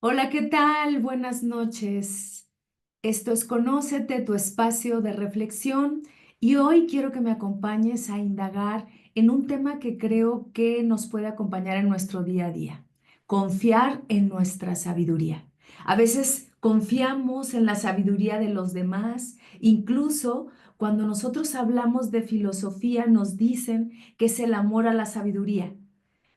Hola, ¿qué tal? Buenas noches. Esto es Conócete, tu espacio de reflexión, y hoy quiero que me acompañes a indagar en un tema que creo que nos puede acompañar en nuestro día a día: confiar en nuestra sabiduría. A veces confiamos en la sabiduría de los demás, incluso cuando nosotros hablamos de filosofía nos dicen que es el amor a la sabiduría,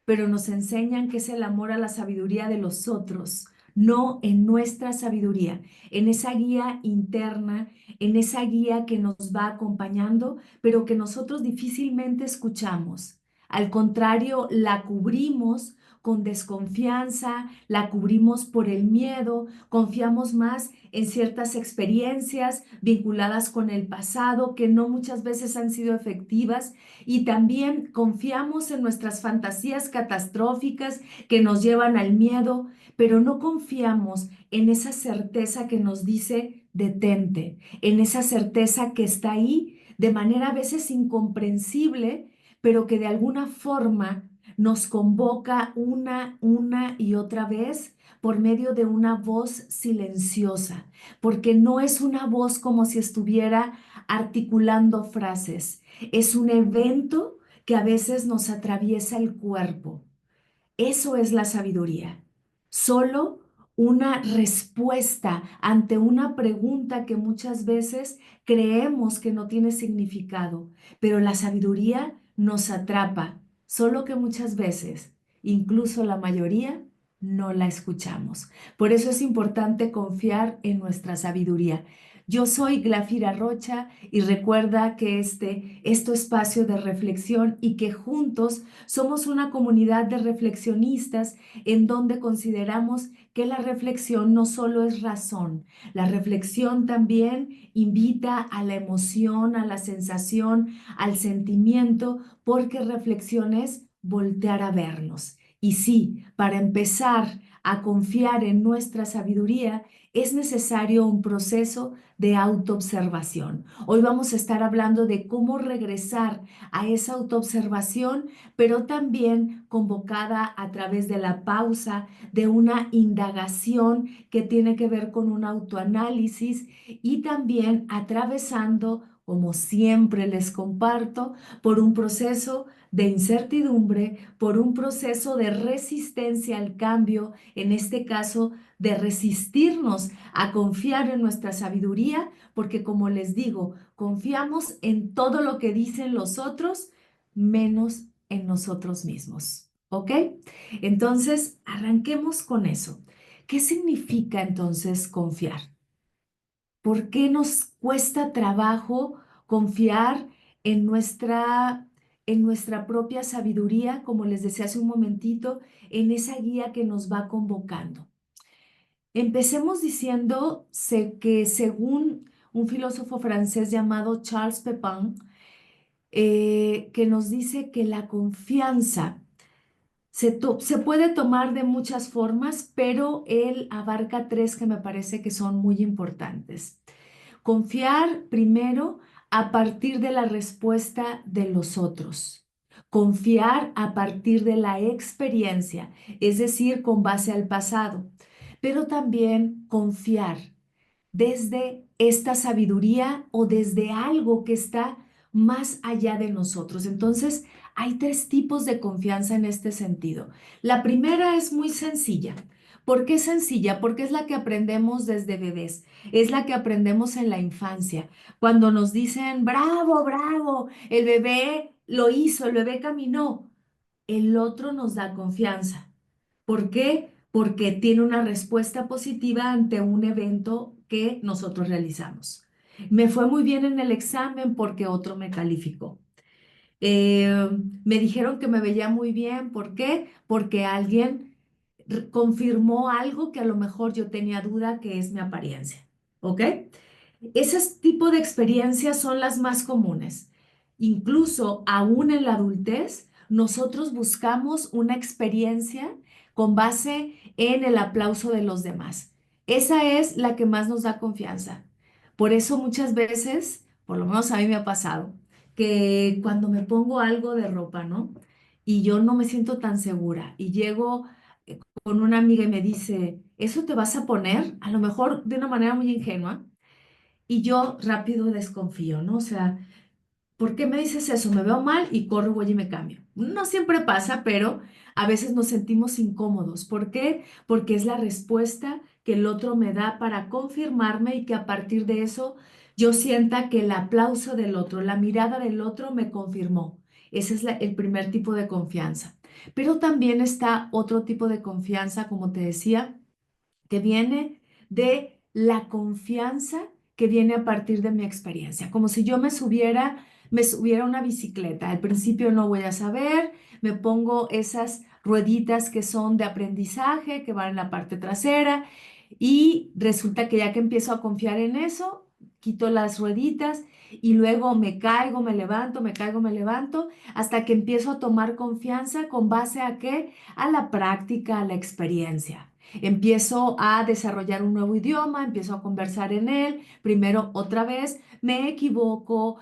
pero nos enseñan que es el amor a la sabiduría de los otros, no en nuestra sabiduría, en esa guía interna, en esa guía que nos va acompañando, pero que nosotros difícilmente escuchamos. Al contrario, la cubrimos con desconfianza, la cubrimos por el miedo, confiamos más en ciertas experiencias vinculadas con el pasado que no muchas veces han sido efectivas, y también confiamos en nuestras fantasías catastróficas que nos llevan al miedo, pero no confiamos en esa certeza que nos dice detente, en esa certeza que está ahí de manera a veces incomprensible, pero que de alguna forma nos convoca una y otra vez por medio de una voz silenciosa, porque no es una voz como si estuviera articulando frases. Es un evento que a veces nos atraviesa el cuerpo. Eso es la sabiduría. Solo una respuesta ante una pregunta que muchas veces creemos que no tiene significado, pero la sabiduría nos atrapa, solo que muchas veces, incluso la mayoría, no la escuchamos. Por eso es importante confiar en nuestra sabiduría. Yo soy Glafira Rocha, y recuerda que este es tu espacio de reflexión y que juntos somos una comunidad de reflexionistas en donde consideramos que la reflexión no solo es razón, la reflexión también invita a la emoción, a la sensación, al sentimiento, porque reflexión es voltear a vernos. Y sí, para empezar a confiar en nuestra sabiduría, es necesario un proceso de autoobservación. Hoy vamos a estar hablando de cómo regresar a esa autoobservación, pero también convocada a través de la pausa, de una indagación que tiene que ver con un autoanálisis, y también atravesando, como siempre les comparto, por un proceso de incertidumbre, por un proceso de resistencia al cambio, en este caso de resistirnos a confiar en nuestra sabiduría, porque como les digo, confiamos en todo lo que dicen los otros, menos en nosotros mismos. ¿Ok? Entonces, arranquemos con eso. ¿Qué significa entonces confiar? ¿Por qué nos cuesta trabajo confiar en nuestra propia sabiduría, como les decía hace un momentito, en esa guía que nos va convocando? Empecemos diciendo que según un filósofo francés llamado Charles Pepin, que nos dice que la confianza se puede tomar de muchas formas, pero él abarca tres que me parece que son muy importantes. Confiar primero a partir de la respuesta de los otros. Confiar a partir de la experiencia, es decir, con base al pasado. Pero también confiar desde esta sabiduría o desde algo que está más allá de nosotros. Entonces, hay tres tipos de confianza en este sentido. La primera es muy sencilla. ¿Por qué sencilla? Porque es la que aprendemos desde bebés, es la que aprendemos en la infancia. Cuando nos dicen, bravo, bravo, el bebé lo hizo, el bebé caminó, el otro nos da confianza. ¿Por qué? Porque tiene una respuesta positiva ante un evento que nosotros realizamos. Me fue muy bien en el examen porque otro me calificó. Eh, Me dijeron que me veía muy bien. ¿Por qué? Porque alguien confirmó algo que a lo mejor yo tenía duda, que es mi apariencia. ¿Ok? Ese tipo de experiencias son las más comunes. Incluso aún en la adultez, nosotros buscamos una experiencia con base en el aplauso de los demás. Esa es la que más nos da confianza. Por eso muchas veces, por lo menos a mí me ha pasado, que cuando me pongo algo de ropa, ¿no? Y yo no me siento tan segura y llego con una amiga y me dice, ¿eso te vas a poner? A lo mejor de una manera muy ingenua. Y yo rápido desconfío, ¿no? O sea, ¿por qué me dices eso? Me veo mal y corro, voy y me cambio. No siempre pasa, pero a veces nos sentimos incómodos. ¿Por qué? Porque es la respuesta que el otro me da para confirmarme y que a partir de eso yo sienta que el aplauso del otro, la mirada del otro me confirmó. Ese es el primer tipo de confianza. Pero también está otro tipo de confianza, como te decía, que viene de la confianza que viene a partir de mi experiencia, como si yo me subiera a una bicicleta. Al principio no voy a saber, me pongo esas rueditas que son de aprendizaje, que van en la parte trasera, y resulta que ya que empiezo a confiar en eso, quito las rueditas y luego me caigo, me levanto, me caigo, me levanto, hasta que empiezo a tomar confianza con base a qué, a la práctica, a la experiencia. Empiezo a desarrollar un nuevo idioma, empiezo a conversar en él. Primero, otra vez, me equivoco,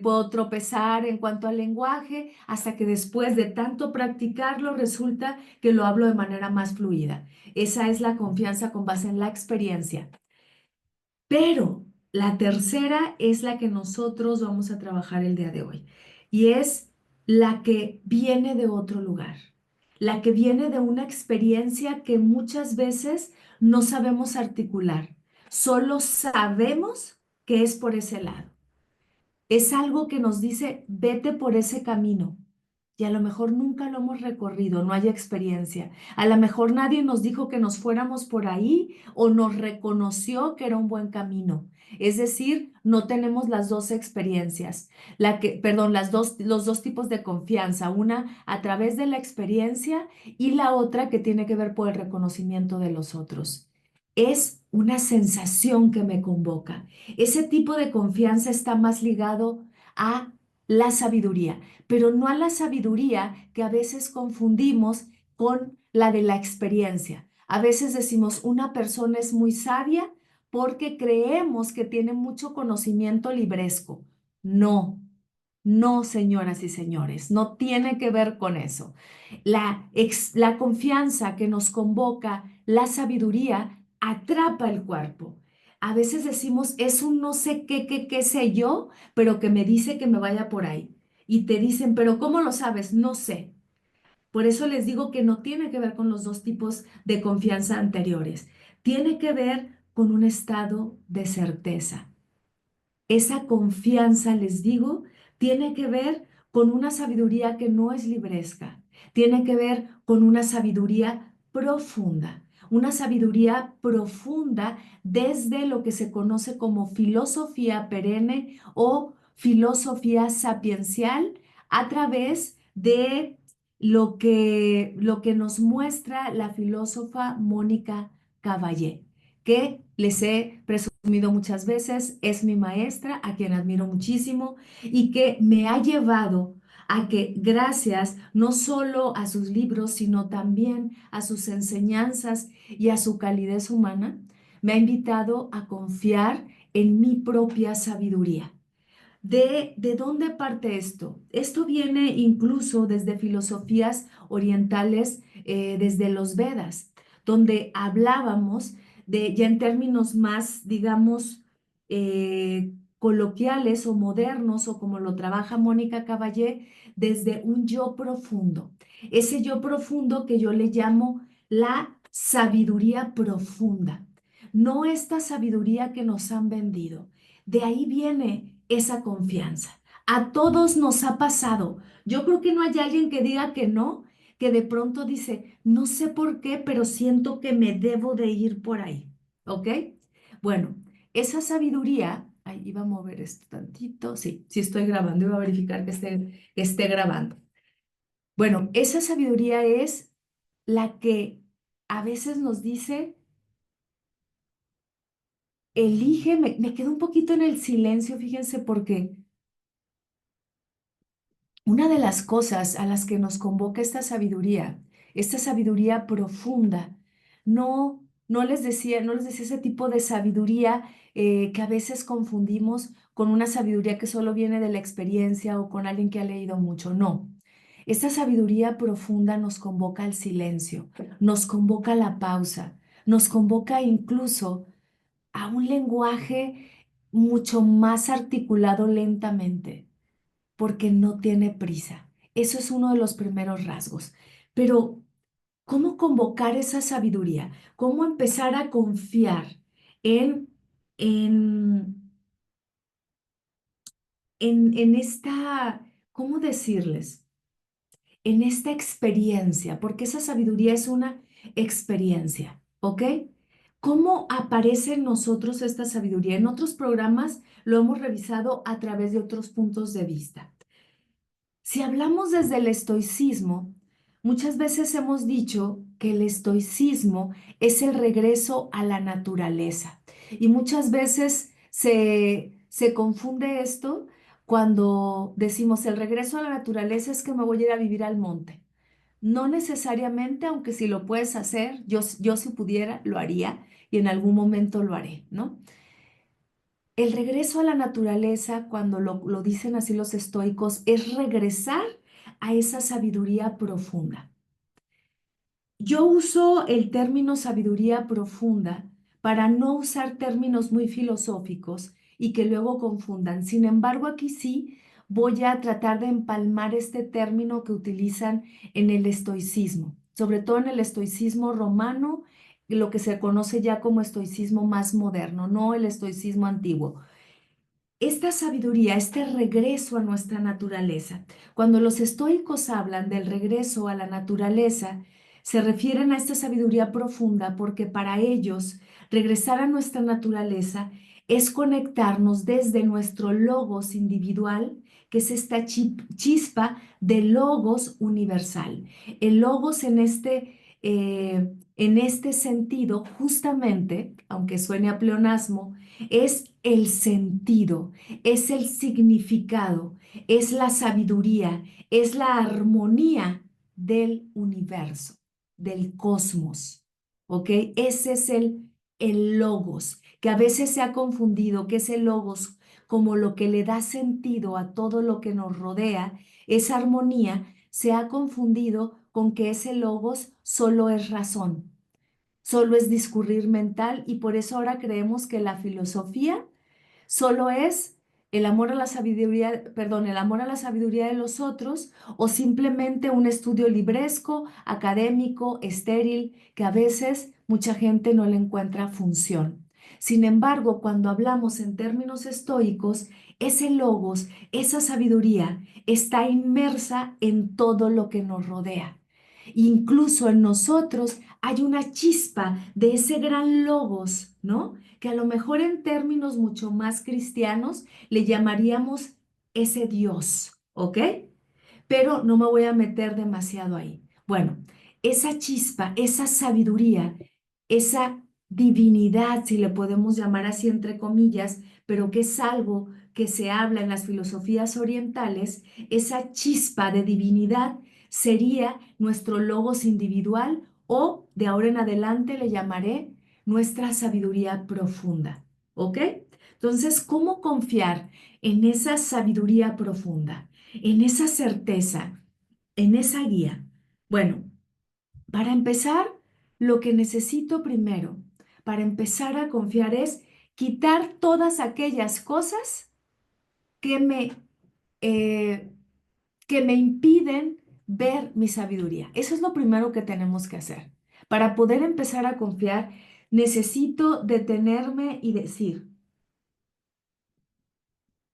puedo tropezar en cuanto al lenguaje, hasta que después de tanto practicarlo, resulta que lo hablo de manera más fluida. Esa es la confianza con base en la experiencia. Pero la tercera es la que nosotros vamos a trabajar el día de hoy y es la que viene de otro lugar, la que viene de una experiencia que muchas veces no sabemos articular, solo sabemos que es por ese lado. Es algo que nos dice, vete por ese camino. Y a lo mejor nunca lo hemos recorrido, no hay experiencia. A lo mejor nadie nos dijo que nos fuéramos por ahí o nos reconoció que era un buen camino. Es decir, no tenemos las dos experiencias, perdón, los dos tipos de confianza, una a través de la experiencia y la otra que tiene que ver por el reconocimiento de los otros. Es una sensación que me convoca. Ese tipo de confianza está más ligado a la sabiduría, pero no a la sabiduría que a veces confundimos con la de la experiencia. A veces decimos, una persona es muy sabia porque creemos que tiene mucho conocimiento libresco. No, no, señoras y señores, no tiene que ver con eso. La confianza que nos convoca, la sabiduría, atrapa el cuerpo. A veces decimos, es un no sé qué sé yo, pero que me dice que me vaya por ahí. Y te dicen, pero ¿cómo lo sabes? No sé. Por eso les digo que no tiene que ver con los dos tipos de confianza anteriores. Tiene que ver con un estado de certeza. Esa confianza, les digo, tiene que ver con una sabiduría que no es libresca, tiene que ver con una sabiduría profunda desde lo que se conoce como filosofía perenne o filosofía sapiencial a través de lo que nos muestra la filósofa Mónica Caballé, que les he presumido muchas veces, es mi maestra, a quien admiro muchísimo y que me ha llevado a que gracias no solo a sus libros, sino también a sus enseñanzas y a su calidez humana, me ha invitado a confiar en mi propia sabiduría. ¿De dónde parte esto? Esto viene incluso desde filosofías orientales, desde los Vedas, donde hablábamos de, ya en términos más, digamos, coloquiales o modernos, o como lo trabaja Mónica Caballé, desde un yo profundo. Ese yo profundo que yo le llamo la sabiduría profunda, no esta sabiduría que nos han vendido. De ahí viene esa confianza. A todos nos ha pasado. Yo creo que no hay alguien que diga que no, que de pronto dice, no sé por qué, pero siento que me debo de ir por ahí. ¿Ok? Bueno, esa sabiduría, ahí iba a mover esto tantito, sí, sí estoy grabando, iba a verificar que esté grabando. Bueno, esa sabiduría es la que a veces nos dice, elige, me quedo un poquito en el silencio, fíjense, porque una de las cosas a las que nos convoca esta sabiduría profunda, no les decía ese tipo de sabiduría que a veces confundimos con una sabiduría que solo viene de la experiencia o con alguien que ha leído mucho. No, Esta sabiduría profunda nos convoca al silencio, nos convoca a la pausa, nos convoca incluso a un lenguaje mucho más articulado lentamente, porque no tiene prisa. Eso es uno de los primeros rasgos. Pero, ¿cómo convocar esa sabiduría? ¿Cómo empezar a confiar en, en, en esta, ¿cómo decirles? En esta experiencia, porque esa sabiduría es una experiencia, ¿ok? ¿Cómo aparece en nosotros esta sabiduría? En otros programas lo hemos revisado a través de otros puntos de vista. Si hablamos desde el estoicismo, muchas veces hemos dicho que el estoicismo es el regreso a la naturaleza y muchas veces se confunde esto cuando decimos el regreso a la naturaleza es que me voy a ir a vivir al monte. No necesariamente, aunque si lo puedes hacer, yo si pudiera, lo haría y en algún momento lo haré, ¿no? El regreso a la naturaleza, cuando lo dicen así los estoicos, es regresar a esa sabiduría profunda. Yo uso el término sabiduría profunda para no usar términos muy filosóficos y que luego confundan. Sin embargo, aquí sí voy a tratar de empalmar este término que utilizan en el estoicismo, sobre todo en el estoicismo romano, lo que se conoce ya como estoicismo más moderno, no el estoicismo antiguo. Esta sabiduría, este regreso a nuestra naturaleza, cuando los estoicos hablan del regreso a la naturaleza, se refieren a esta sabiduría profunda porque para ellos regresar a nuestra naturaleza es conectarnos desde nuestro logos individual, que es esta chispa de logos universal. El logos en este sentido, justamente, aunque suene a pleonasmo, es el sentido, es el significado, es la sabiduría, es la armonía del universo, del cosmos, ¿ok? Ese es el logos, que a veces se ha confundido, que es el logos como lo que le da sentido a todo lo que nos rodea, esa armonía se ha confundido con que ese logos solo es razón, solo es discurrir mental y por eso ahora creemos que la filosofía solo es el amor a la sabiduría, perdón, el amor a la sabiduría de los otros o simplemente un estudio libresco, académico, estéril, que a veces mucha gente no le encuentra función. Sin embargo, cuando hablamos en términos estoicos, ese logos, esa sabiduría está inmersa en todo lo que nos rodea. Incluso en nosotros hay una chispa de ese gran logos, ¿no? Que a lo mejor en términos mucho más cristianos le llamaríamos ese Dios, ¿ok? Pero no me voy a meter demasiado ahí. Bueno, esa chispa, esa sabiduría, esa divinidad, si le podemos llamar así entre comillas, pero que es algo que se habla en las filosofías orientales, esa chispa de divinidad sería nuestro logos individual o de ahora en adelante le llamaré nuestra sabiduría profunda, ¿ok? Entonces, ¿cómo confiar en esa sabiduría profunda, en esa certeza, en esa guía? Bueno, para empezar, lo que necesito primero para empezar a confiar es quitar todas aquellas cosas que eh, que me impiden ver mi sabiduría. Eso es lo primero que tenemos que hacer. Para poder empezar a confiar, necesito detenerme y decir,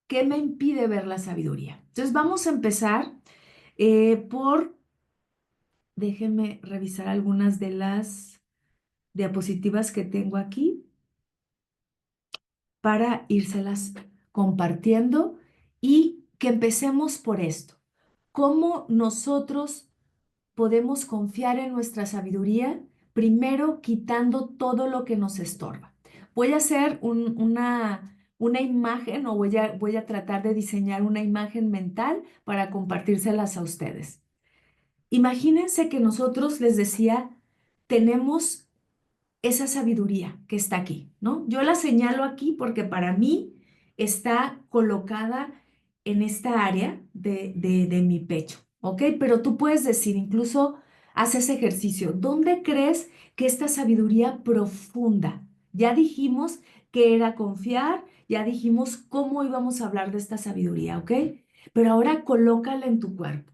¿qué me impide ver la sabiduría? Entonces vamos a empezar déjenme revisar algunas de las diapositivas que tengo aquí para írselas compartiendo y que empecemos por esto. ¿Cómo nosotros podemos confiar en nuestra sabiduría? Primero, quitando todo lo que nos estorba. Voy a hacer una imagen o voy a tratar de diseñar una imagen mental para compartírselas a ustedes. Imagínense que nosotros, les decía, tenemos esa sabiduría que está aquí, ¿no? Yo la señalo aquí porque para mí está colocada en esta área de mi pecho. ¿ok? Pero tú puedes decir, incluso haz ese ejercicio, ¿dónde crees que esta sabiduría profunda? Ya dijimos que era confiar, ya dijimos cómo íbamos a hablar de esta sabiduría, ¿ok? Pero ahora colócala en tu cuerpo.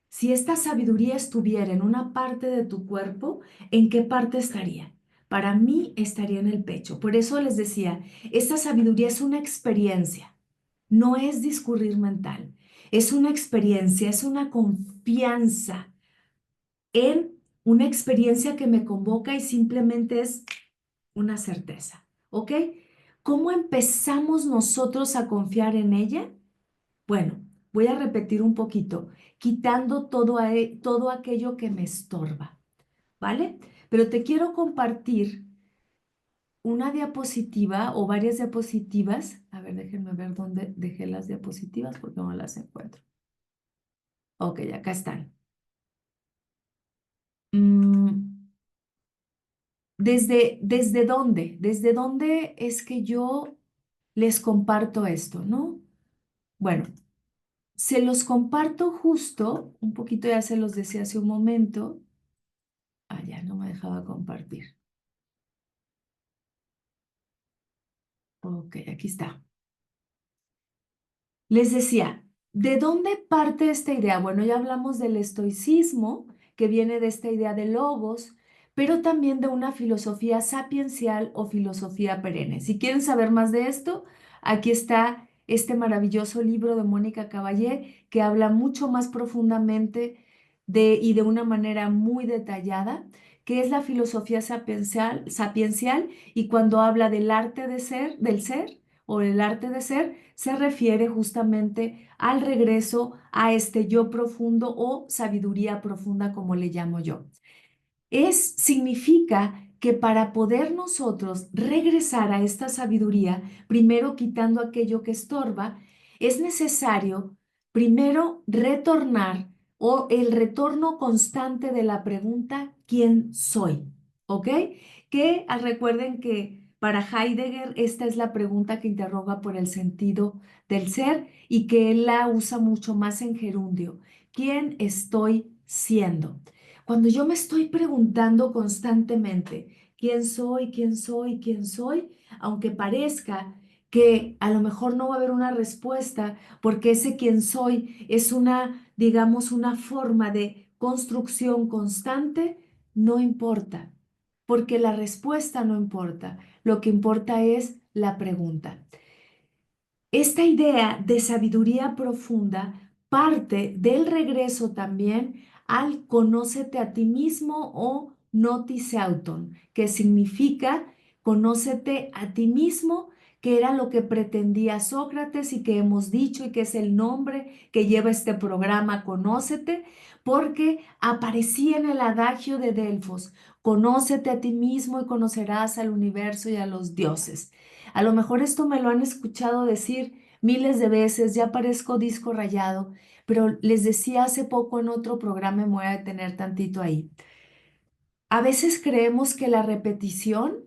Si esta sabiduría estuviera en una parte de tu cuerpo, ¿en qué parte estaría? Para mí estaría en el pecho. Por eso les decía, esta sabiduría es una experiencia, no es discurrir mental. Es una experiencia, es una confianza en una experiencia que me convoca y simplemente es una certeza, ¿ok? ¿Cómo empezamos nosotros a confiar en ella? Bueno, voy a repetir un poquito, quitando todo aquello que me estorba, ¿vale? Pero te quiero compartir una diapositiva o varias diapositivas. A ver, déjenme ver dónde dejé las diapositivas porque no las encuentro. Ok, acá están. Mm, ¿desde dónde? ¿Desde dónde es que yo les comparto esto, no? Bueno, se los comparto justo, un poquito ya se los decía hace un momento. Ah, ya no me dejaba compartir. Ok, aquí está. Les decía, ¿de dónde parte esta idea? Bueno, ya hablamos del estoicismo, que viene de esta idea de logos, pero también de una filosofía sapiencial o filosofía perenne. Si quieren saber más de esto, aquí está este maravilloso libro de Mónica Caballé, que habla mucho más profundamente y de una manera muy detallada, que es la filosofía sapiencial y cuando habla del arte de ser, del ser o el arte de ser, se refiere justamente al regreso a este yo profundo o sabiduría profunda, como le llamo yo. Significa que para poder nosotros regresar a esta sabiduría, primero quitando aquello que estorba, es necesario primero retornar o el retorno constante de la pregunta, ¿quién soy? ¿Ok? Que recuerden que para Heidegger esta es la pregunta que interroga por el sentido del ser y que él la usa mucho más en gerundio. ¿Quién estoy siendo? Cuando yo me estoy preguntando constantemente, ¿quién soy? ¿Quién soy? ¿Quién soy? Aunque parezca que a lo mejor no va a haber una respuesta, porque ese quién soy es una, digamos, una forma de construcción constante, no importa, porque la respuesta no importa. Lo que importa es la pregunta. Esta idea de sabiduría profunda parte del regreso también al conócete a ti mismo o notice auton, que significa conócete a ti mismo, que era lo que pretendía Sócrates y que hemos dicho y que es el nombre que lleva este programa Conócete, porque aparecía en el adagio de Delfos, conócete a ti mismo y conocerás al universo y a los dioses. A lo mejor esto me lo han escuchado decir miles de veces, ya parezco disco rayado, pero les decía hace poco en otro programa, me voy a detener tantito ahí. A veces creemos que la repetición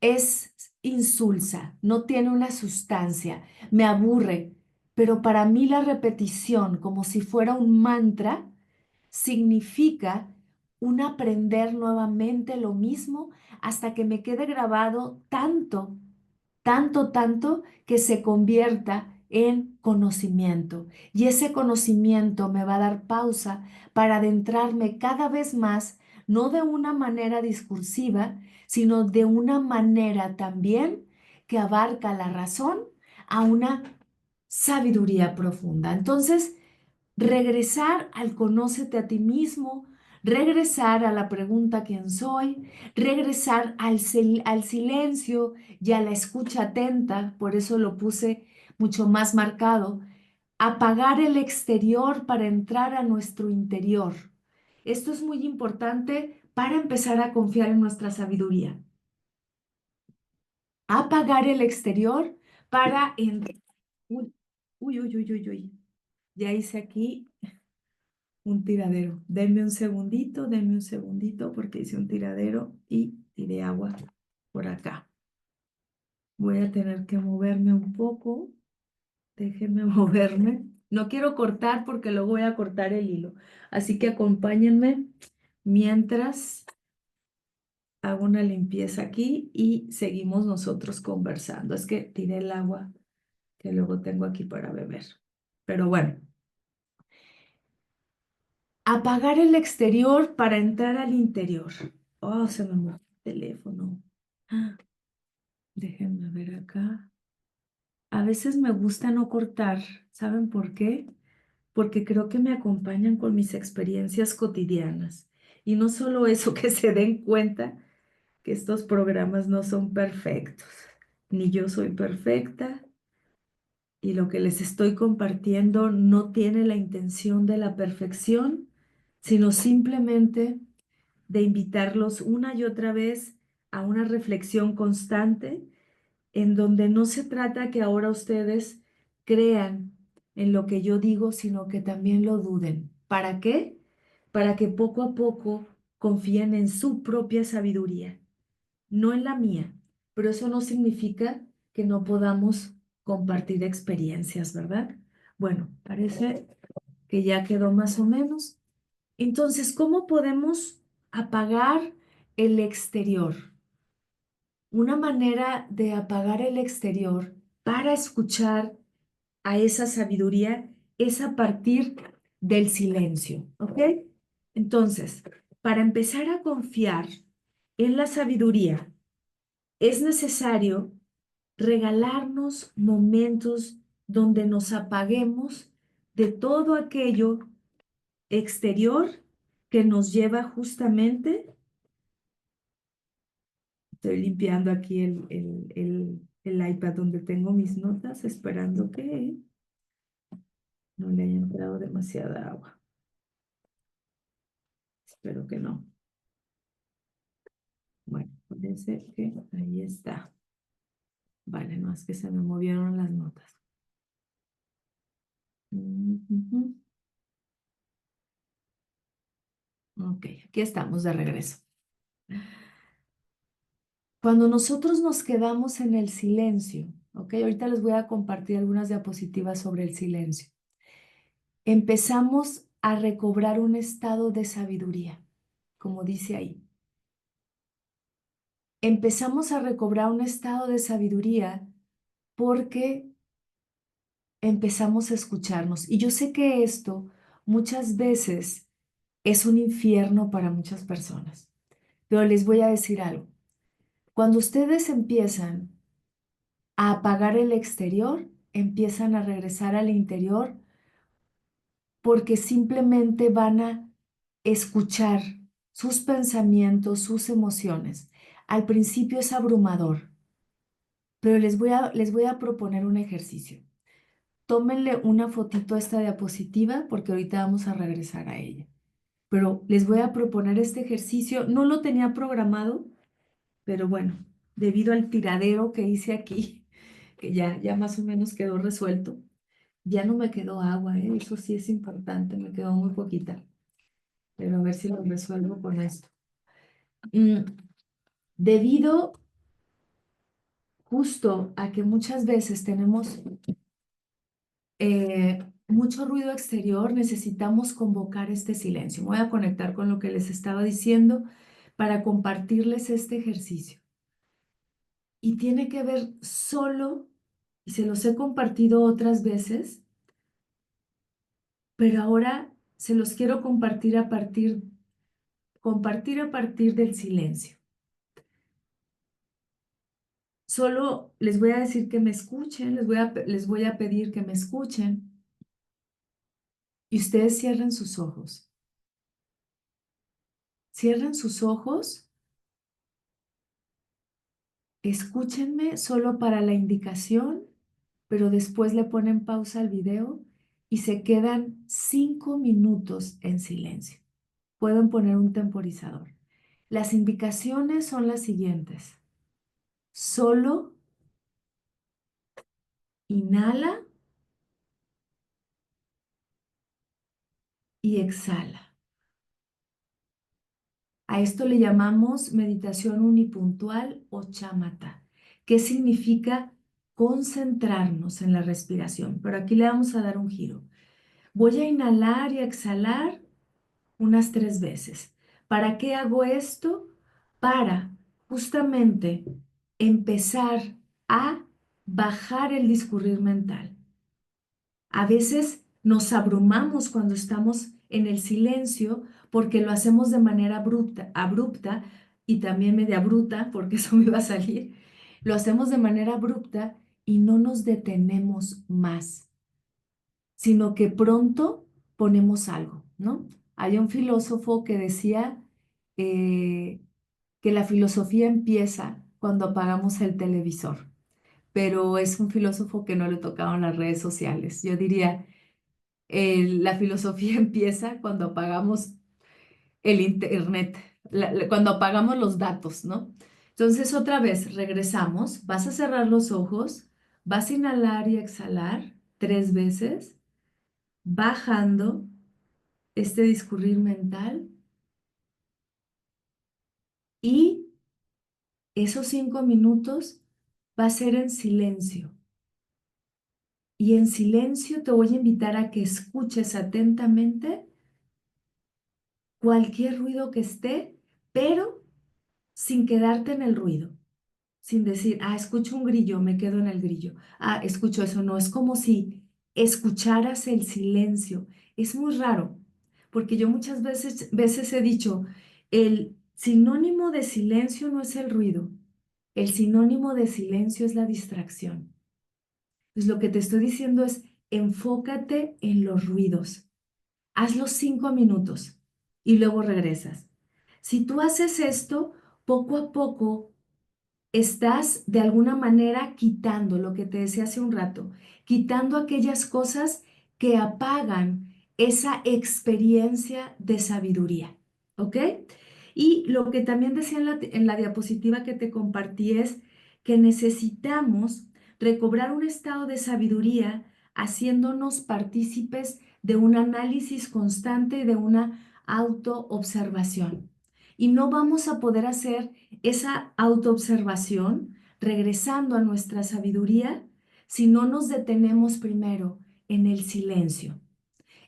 es insulsa, no tiene una sustancia, me aburre, pero para mí la repetición, como si fuera un mantra, significa un aprender nuevamente lo mismo hasta que me quede grabado tanto, tanto, tanto que se convierta en conocimiento. Y ese conocimiento me va a dar pausa para adentrarme cada vez más, no de una manera discursiva, sino de una manera también que abarca la razón a una sabiduría profunda. Entonces, regresar al conócete a ti mismo, regresar a la pregunta quién soy, regresar al silencio y a la escucha atenta, por eso lo puse mucho más marcado, apagar el exterior para entrar a nuestro interior. Esto es muy importante para empezar a confiar en nuestra sabiduría. Apagar el exterior para entrar. Uy, uy, uy, uy, uy, uy. Ya hice aquí un tiradero. Denme un segundito porque hice un tiradero y tiré agua por acá. Voy a tener que moverme un poco. Déjenme moverme. No quiero cortar porque luego voy a cortar el hilo. Así que acompáñenme mientras hago una limpieza aquí y seguimos nosotros conversando. Es que tiré el agua que luego tengo aquí para beber. Pero bueno, apagar el exterior para entrar al interior. Oh, se me movió el teléfono. Ah, déjenme ver acá. A veces me gusta no cortar. ¿Saben por qué? Porque creo que me acompañan con mis experiencias cotidianas. Y no solo eso, que se den cuenta que estos programas no son perfectos, ni yo soy perfecta, y lo que les estoy compartiendo no tiene la intención de la perfección, sino simplemente de invitarlos una y otra vez a una reflexión constante en donde no se trata que ahora ustedes crean en lo que yo digo, sino que también lo duden. ¿Para qué? Para que poco a poco confíen en su propia sabiduría, no en la mía. Pero eso no significa que no podamos compartir experiencias, ¿verdad? Bueno, parece que ya quedó más o menos. Entonces, ¿cómo podemos apagar el exterior? Una manera de apagar el exterior para escuchar a esa sabiduría es a partir del silencio, ¿ok? Entonces, para empezar a confiar en la sabiduría, es necesario regalarnos momentos donde nos apaguemos de todo aquello exterior que nos lleva justamente. Estoy limpiando aquí el iPad donde tengo mis notas, esperando que no le haya entrado demasiada agua. Espero que no. Bueno, parece que ahí está. Vale, no es que se me movieron las notas. Ujú. Ok, aquí estamos de regreso. Cuando nosotros nos quedamos en el silencio, ok, ahorita les voy a compartir algunas diapositivas sobre el silencio. Empezamos a recobrar un estado de sabiduría, como dice ahí. Empezamos a recobrar un estado de sabiduría porque empezamos a escucharnos. Y yo sé que esto muchas veces es un infierno para muchas personas, pero les voy a decir algo. Cuando ustedes empiezan a apagar el exterior, empiezan a regresar al interior porque simplemente van a escuchar sus pensamientos, sus emociones. Al principio es abrumador, pero les voy a proponer un ejercicio. Tómenle una fotito a esta diapositiva porque ahorita vamos a regresar a ella. Pero les voy a proponer este ejercicio. No lo tenía programado, pero bueno, debido al tiradero que hice aquí, que ya más o menos quedó resuelto, ya no me quedó agua, ¿eh? Eso sí es importante, me quedó muy poquita. Pero a ver si lo resuelvo con esto. Mm, Debido justo a que muchas veces tenemos mucho ruido exterior, necesitamos convocar este silencio. Me voy a conectar con lo que les estaba diciendo para compartirles este ejercicio. Y tiene que ver solo, y se los he compartido otras veces, pero ahora se los quiero compartir a partir del silencio. Solo les voy a decir que me escuchen, les voy a pedir que me escuchen y ustedes cierren sus ojos. Cierren sus ojos, escúchenme solo para la indicación, pero después le ponen pausa al video y se quedan 5 minutos en silencio. Pueden poner un temporizador. Las indicaciones son las siguientes. Solo inhala y exhala. A esto le llamamos meditación unipuntual o chamata, que significa concentrarnos en la respiración. Pero aquí le vamos a dar un giro. Voy a inhalar y exhalar unas 3 veces. ¿Para qué hago esto? Para justamente empezar a bajar el discurrir mental. A veces nos abrumamos cuando estamos en el silencio porque lo hacemos de manera abrupta y también media bruta, porque eso me va a salir. Lo hacemos de manera abrupta y no nos detenemos más, sino que pronto ponemos algo, ¿no? Hay un filósofo que decía eh, que la filosofía empieza cuando apagamos el televisor, pero es un filósofo que no le tocaban las redes sociales. Yo diría, la filosofía empieza cuando apagamos el internet, cuando apagamos los datos, ¿no? Entonces, otra vez, regresamos, vas a cerrar los ojos, vas a inhalar y exhalar 3 veces, bajando este discurrir mental y esos 5 minutos va a ser en silencio. Y en silencio te voy a invitar a que escuches atentamente cualquier ruido que esté, pero sin quedarte en el ruido, sin decir, ah, escucho un grillo, me quedo en el grillo. Ah, escucho eso. No, es como si escucharas el silencio. Es muy raro, porque yo muchas veces he dicho, el sinónimo de silencio no es el ruido, el sinónimo de silencio es la distracción. Pues lo que te estoy diciendo es, enfócate en los ruidos. Hazlo 5 minutos y luego regresas. Si tú haces esto, poco a poco estás de alguna manera quitando lo que te decía hace un rato, quitando aquellas cosas que apagan esa experiencia de sabiduría, ¿ok? Y lo que también decía en la diapositiva que te compartí es que necesitamos recobrar un estado de sabiduría haciéndonos partícipes de un análisis constante y de una autoobservación. Y no vamos a poder hacer esa autoobservación regresando a nuestra sabiduría si no nos detenemos primero en el silencio.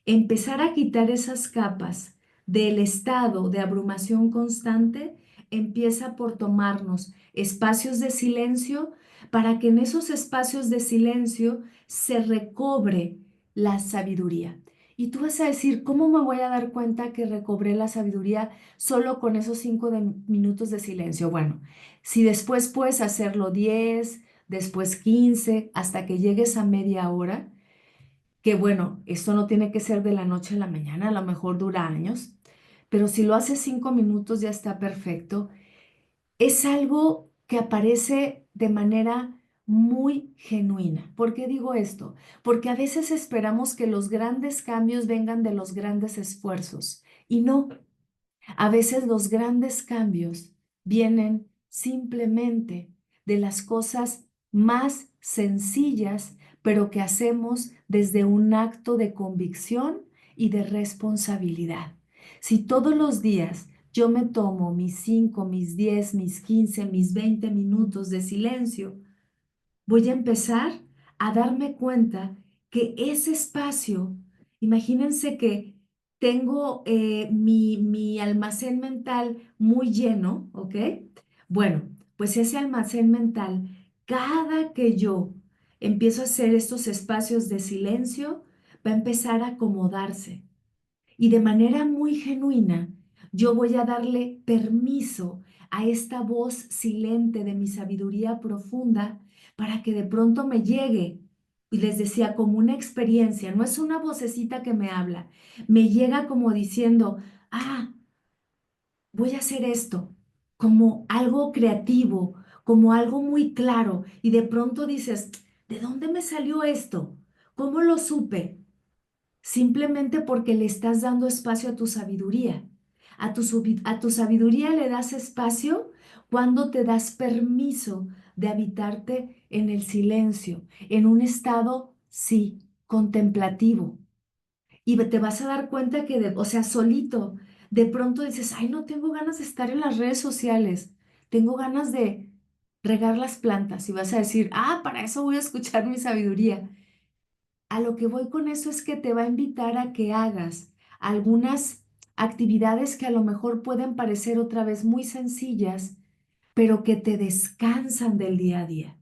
Empezar a quitar esas capas del estado de abrumación constante empieza por tomarnos espacios de silencio para que en esos espacios de silencio se recobre la sabiduría. Y tú vas a decir, ¿cómo me voy a dar cuenta que recobré la sabiduría solo con esos 5 minutos de silencio? Bueno, si después puedes hacerlo 10, después 15, hasta que llegues a media hora, que bueno, esto no tiene que ser de la noche a la mañana, a lo mejor dura años, pero si lo haces 5 minutos ya está perfecto. Es algo que aparece de manera muy genuina. ¿Por qué digo esto? Porque a veces esperamos que los grandes cambios vengan de los grandes esfuerzos y no. A veces los grandes cambios vienen simplemente de las cosas más sencillas, pero que hacemos desde un acto de convicción y de responsabilidad. Si todos los días yo me tomo mis 5, mis 10, mis 15, mis 20 minutos de silencio, voy a empezar a darme cuenta que ese espacio, imagínense que tengo mi almacén mental muy lleno, ¿ok? Bueno, pues ese almacén mental, cada que yo empiezo a hacer estos espacios de silencio, va a empezar a acomodarse. Y de manera muy genuina, yo voy a darle permiso a esta voz silente de mi sabiduría profunda para que de pronto me llegue. Y les decía, como una experiencia, no es una vocecita que me habla, me llega como diciendo, ah, voy a hacer esto, como algo creativo, como algo muy claro. Y de pronto dices, ¿de dónde me salió esto? ¿Cómo lo supe? Simplemente porque le estás dando espacio a tu sabiduría. A tu sabiduría le das espacio cuando te das permiso de habitarte en el silencio, en un estado, sí, contemplativo. Y te vas a dar cuenta que, o sea, solito, de pronto dices, ay, no tengo ganas de estar en las redes sociales, tengo ganas de regar las plantas. Y vas a decir, ah, para eso voy a escuchar mi sabiduría. A lo que voy con eso es que te va a invitar a que hagas algunas actividades que a lo mejor pueden parecer otra vez muy sencillas, pero que te descansan del día a día,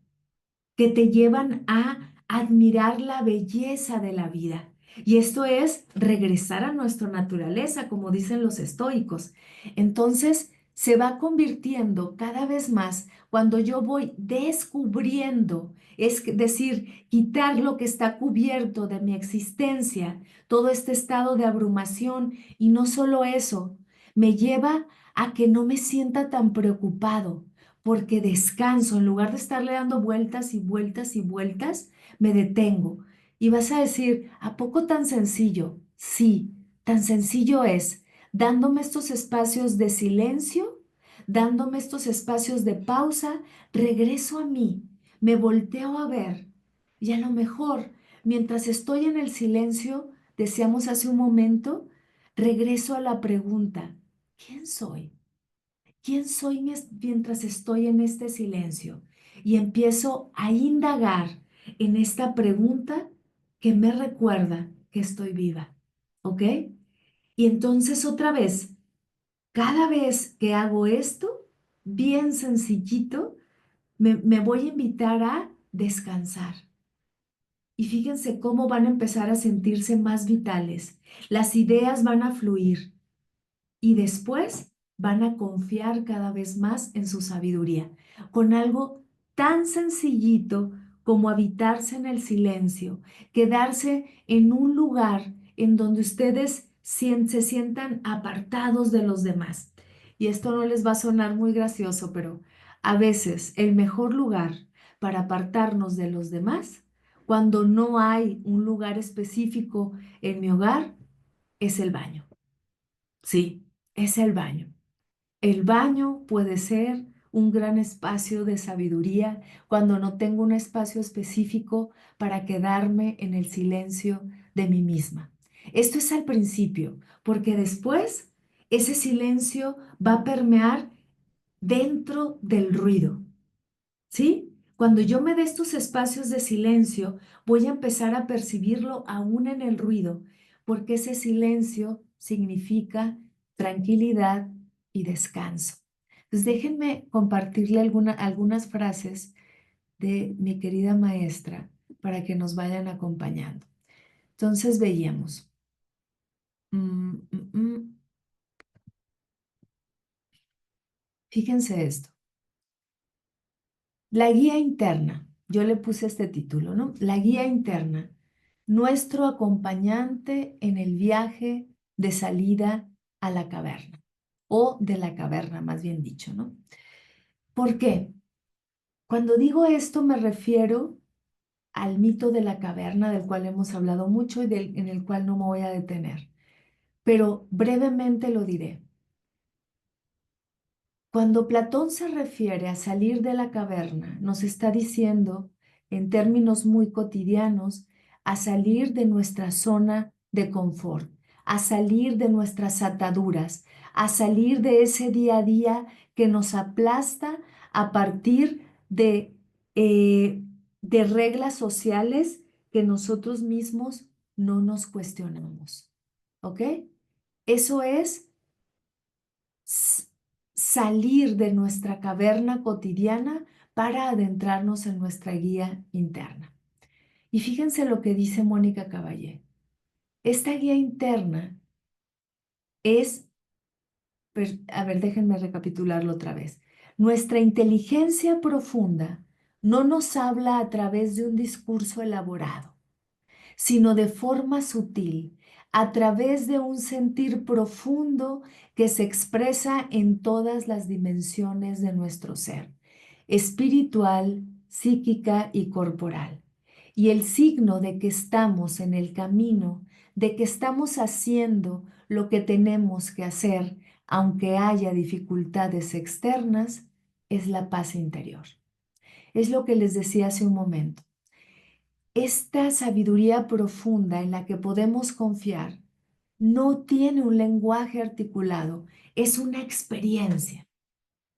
que te llevan a admirar la belleza de la vida. Y esto es regresar a nuestra naturaleza, como dicen los estoicos. Entonces, se va convirtiendo cada vez más cuando yo voy descubriendo, es decir, quitar lo que está cubierto de mi existencia, todo este estado de abrumación, y no solo eso, me lleva a que no me sienta tan preocupado, porque descanso, en lugar de estarle dando vueltas y vueltas y vueltas, me detengo. Y vas a decir, ¿a poco tan sencillo? Sí, tan sencillo es, dándome estos espacios de silencio, dándome estos espacios de pausa, regreso a mí, me volteo a ver y a lo mejor, mientras estoy en el silencio, decíamos hace un momento, regreso a la pregunta, ¿quién soy? ¿Quién soy mientras estoy en este silencio? Y empiezo a indagar en esta pregunta que me recuerda que estoy viva. ¿Ok? Y entonces otra vez, cada vez que hago esto, bien sencillito, me voy a invitar a descansar. Y fíjense cómo van a empezar a sentirse más vitales. Las ideas van a fluir y después van a confiar cada vez más en su sabiduría, con algo tan sencillito como habitarse en el silencio, quedarse en un lugar en donde ustedes se sientan apartados de los demás. Y esto no les va a sonar muy gracioso, pero a veces el mejor lugar para apartarnos de los demás, cuando no hay un lugar específico en mi hogar, es el baño. Sí, es el baño. El baño puede ser un gran espacio de sabiduría cuando no tengo un espacio específico para quedarme en el silencio de mí misma. Esto es al principio, porque después ese silencio va a permear dentro del ruido. ¿Sí? Cuando yo me dé estos espacios de silencio, voy a empezar a percibirlo aún en el ruido, porque ese silencio significa tranquilidad y descanso. Entonces, déjenme compartirle algunas frases de mi querida maestra para que nos vayan acompañando. Entonces, veíamos. mm, mm, mm, Fíjense esto. La guía interna, yo le puse este título, ¿no? La guía interna, nuestro acompañante en el viaje de salida a la caverna, o de la caverna, más bien dicho, ¿no? ¿Por qué? Cuando digo esto me refiero al mito de la caverna, del cual hemos hablado mucho y en el cual no me voy a detener, pero brevemente lo diré. Cuando Platón se refiere a salir de la caverna, nos está diciendo, en términos muy cotidianos, a salir de nuestra zona de confort, a salir de nuestras ataduras, a salir de ese día a día que nos aplasta a partir de reglas sociales que nosotros mismos no nos cuestionamos. ¿Ok? Eso es salir de nuestra caverna cotidiana para adentrarnos en nuestra guía interna. Y fíjense lo que dice Mónica Caballé. Esta guía interna es, a ver, déjenme recapitularlo otra vez. Nuestra inteligencia profunda no nos habla a través de un discurso elaborado, sino de forma sutil, a través de un sentir profundo que se expresa en todas las dimensiones de nuestro ser, espiritual, psíquica y corporal. Y el signo de que estamos en el camino, de que estamos haciendo lo que tenemos que hacer, aunque haya dificultades externas, es la paz interior. Es lo que les decía hace un momento. Esta sabiduría profunda en la que podemos confiar no tiene un lenguaje articulado, es una experiencia.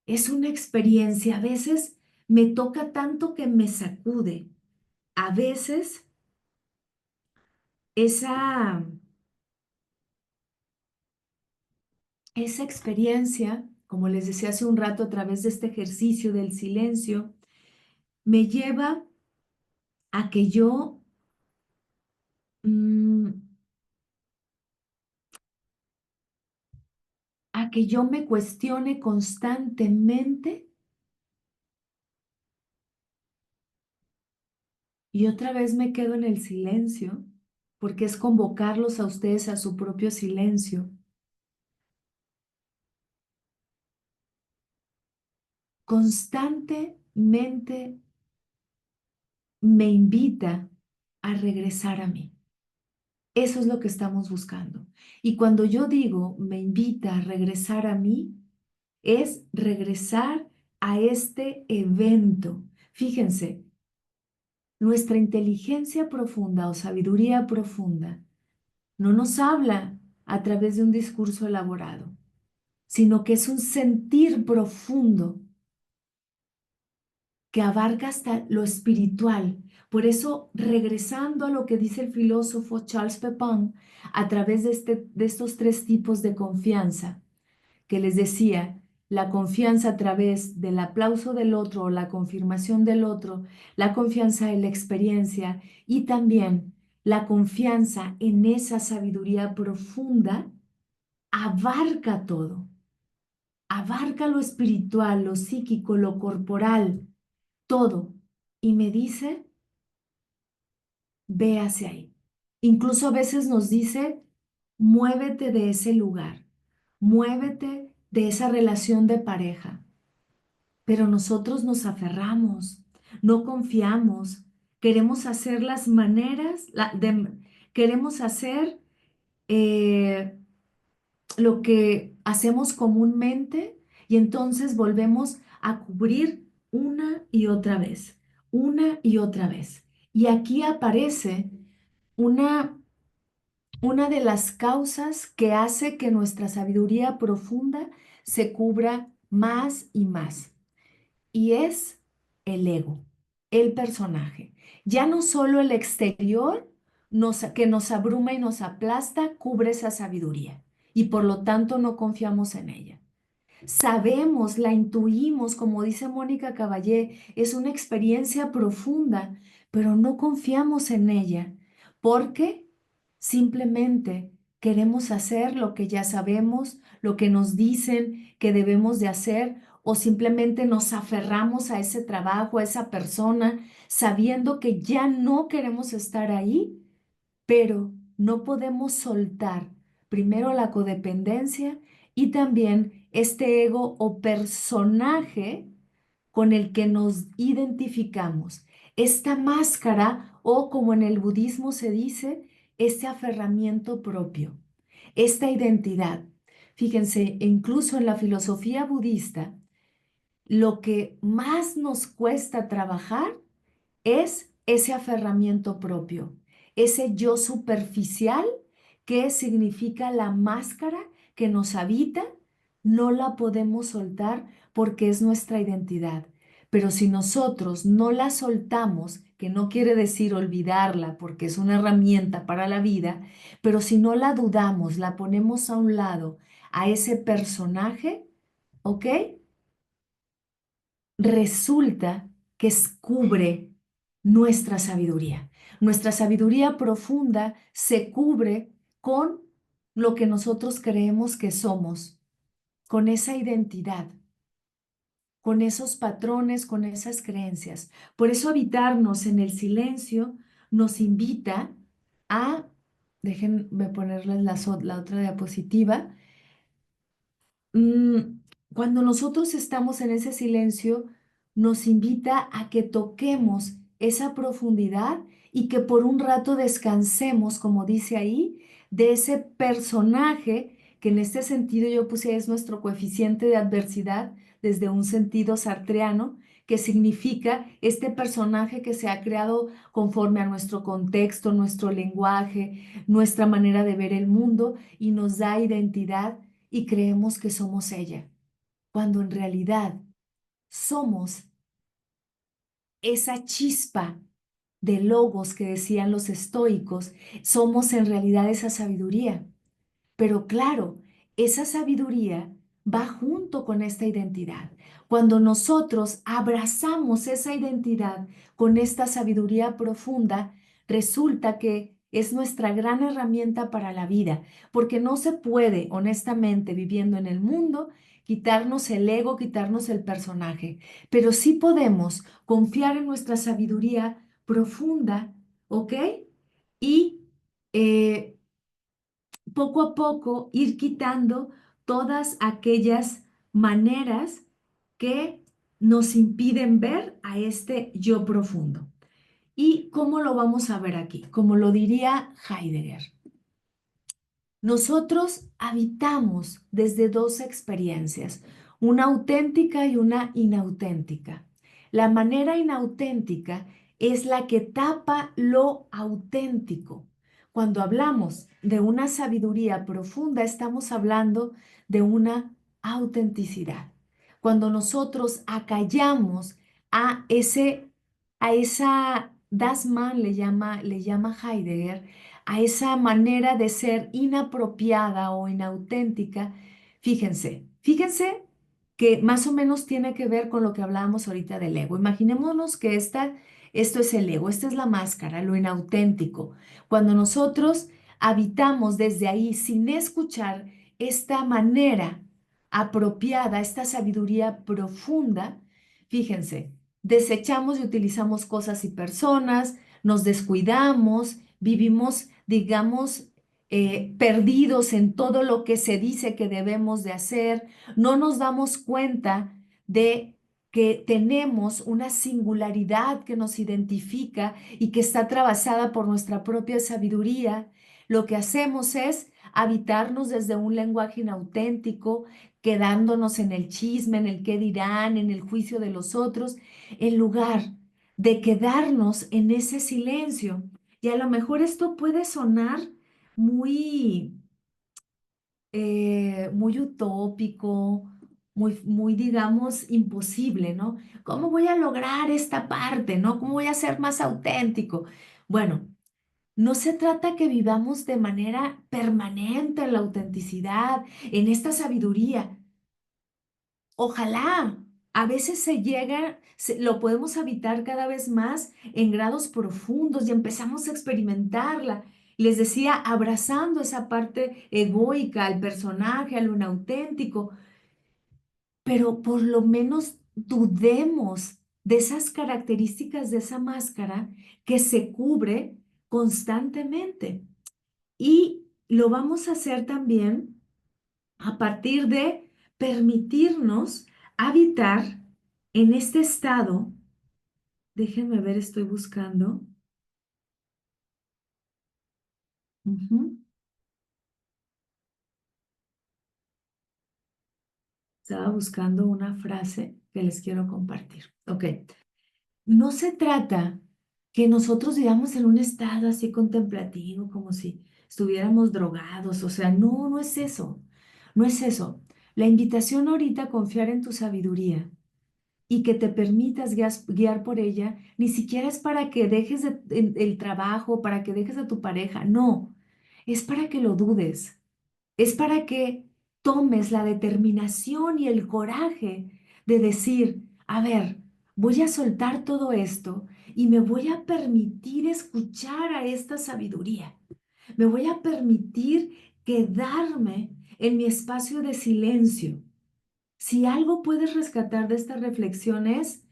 Es una experiencia. A veces me toca tanto que me sacude. A veces esa, esa experiencia, como les decía hace un rato, a través de este ejercicio del silencio, me lleva a que yo mm, a que yo me cuestione constantemente y otra vez me quedo en el silencio, porque es convocarlos a ustedes a su propio silencio. Constantemente me invita a regresar a mí. Eso es lo que estamos buscando. Y cuando yo digo me invita a regresar a mí, es regresar a este evento. Fíjense, nuestra inteligencia profunda o sabiduría profunda no nos habla a través de un discurso elaborado, sino que es un sentir profundo que abarca hasta lo espiritual. Por eso, regresando a lo que dice el filósofo Charles Pepin, a través de estos tres tipos de confianza, que les decía, la confianza a través del aplauso del otro o la confirmación del otro, la confianza en la experiencia y también la confianza en esa sabiduría profunda, abarca todo, abarca lo espiritual, lo psíquico, lo corporal, todo. Y me dice, ve hacia ahí. Incluso a veces nos dice, muévete de ese lugar, muévete de esa relación de pareja. Pero nosotros nos aferramos, no confiamos, queremos hacer las maneras, queremos hacer eh, lo que hacemos comúnmente y entonces volvemos a cubrir una y otra vez, una y otra vez. Y aquí aparece una, una de las causas que hace que nuestra sabiduría profunda se cubra más y más. Y es el ego, el personaje. Ya no solo el exterior que nos abruma y nos aplasta cubre esa sabiduría y por lo tanto no confiamos en ella. Sabemos, la intuimos, como dice Mónica Caballé, es una experiencia profunda, pero no confiamos en ella porque simplemente queremos hacer lo que ya sabemos, lo que nos dicen que debemos de hacer, o simplemente nos aferramos a ese trabajo, a esa persona, sabiendo que ya no queremos estar ahí, pero no podemos soltar primero la codependencia y también este ego o personaje con el que nos identificamos. Esta máscara o como en el budismo se dice, este aferramiento propio, esta identidad. Fíjense, incluso en la filosofía budista, lo que más nos cuesta trabajar es ese aferramiento propio, ese yo superficial que significa la máscara que nos habita, no la podemos soltar porque es nuestra identidad. Pero si nosotros no la soltamos, que no quiere decir olvidarla porque es una herramienta para la vida, pero si no la dudamos, la ponemos a un lado a ese personaje, ¿ok? Resulta que cubre nuestra sabiduría. Nuestra sabiduría profunda se cubre con lo que nosotros creemos que somos, con esa identidad, con esos patrones, con esas creencias. Por eso habitarnos en el silencio nos invita a, déjenme ponerles la otra diapositiva. Mm, Cuando nosotros estamos en ese silencio, nos invita a que toquemos esa profundidad y que por un rato descansemos, como dice ahí, de ese personaje que en este sentido yo puse es nuestro coeficiente de adversidad desde un sentido sartreano, que significa este personaje que se ha creado conforme a nuestro contexto, nuestro lenguaje, nuestra manera de ver el mundo y nos da identidad y creemos que somos ella, cuando en realidad somos esa chispa de logos que decían los estoicos, somos en realidad esa sabiduría. Pero claro, esa sabiduría va junto con esta identidad. Cuando nosotros abrazamos esa identidad con esta sabiduría profunda, resulta que es nuestra gran herramienta para la vida, porque no se puede, honestamente, viviendo en el mundo, quitarnos el ego, quitarnos el personaje, pero sí podemos confiar en nuestra sabiduría profunda, ¿ok? Y eh, poco a poco ir quitando todas aquellas maneras que nos impiden ver a este yo profundo. ¿Y cómo lo vamos a ver aquí? Como lo diría Heidegger. Nosotros habitamos desde dos experiencias, una auténtica y una inauténtica. La manera inauténtica es la que tapa lo auténtico. Cuando hablamos de una sabiduría profunda, estamos hablando de una autenticidad. Cuando nosotros acallamos a esa Das Man le llama Heidegger, a esa manera de ser inapropiada o inauténtica, fíjense que más o menos tiene que ver con lo que hablábamos ahorita del ego. Imaginémonos que esto es el ego, esta es la máscara, lo inauténtico. Cuando nosotros habitamos desde ahí sin escuchar esta manera apropiada, esta sabiduría profunda, fíjense, desechamos y utilizamos cosas y personas, nos descuidamos, vivimos, digamos, perdidos en todo lo que se dice que debemos de hacer, no nos damos cuenta de que tenemos una singularidad que nos identifica y que está atravesada por nuestra propia sabiduría. Lo que hacemos es habitarnos desde un lenguaje inauténtico, quedándonos en el chisme, en el qué dirán, en el juicio de los otros, en lugar de quedarnos en ese silencio. Y a lo mejor esto puede sonar muy, muy utópico, muy, digamos, imposible, ¿no? ¿Cómo voy a lograr esta parte, ¿no? ¿Cómo voy a ser más auténtico? Bueno, no se trata que vivamos de manera permanente en la autenticidad, en esta sabiduría. Ojalá, a veces lo podemos habitar cada vez más en grados profundos y empezamos a experimentarla. Les decía, abrazando esa parte egoica, al personaje, a lo inauténtico, pero por lo menos dudemos de esas características de esa máscara que se cubre constantemente. Y lo vamos a hacer también a partir de permitirnos habitar en este estado. Déjenme ver, estoy buscando. Ujú. Estaba buscando una frase que les quiero compartir. Ok. No se trata que nosotros vivamos en un estado así contemplativo, como si estuviéramos drogados. O sea, no, no es eso. No es eso. La invitación ahorita a confiar en tu sabiduría y que te permitas guiar por ella, ni siquiera es para que dejes el trabajo, para que dejes a tu pareja, no, es para que lo dudes, es para que tomes la determinación y el coraje de decir, a ver, voy a soltar todo esto y me voy a permitir escuchar a esta sabiduría, me voy a permitir quedarme en mi espacio de silencio. Si algo puedes rescatar de esta reflexión es,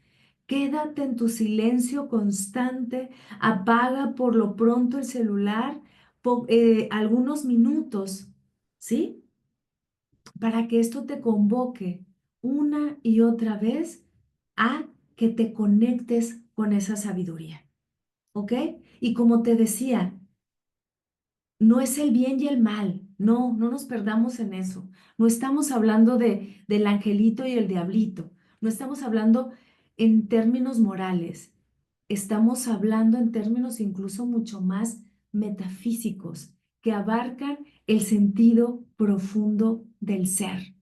quédate en tu silencio constante, apaga por lo pronto el celular algunos minutos, ¿sí? Para que esto te convoque una y otra vez a que te conectes con esa sabiduría, ¿ok? Y como te decía, no es el bien y el mal, no, no nos perdamos en eso. No estamos hablando del angelito y el diablito, no estamos hablando en términos morales, estamos hablando en términos incluso mucho más metafísicos que abarcan el sentido profundo del ser.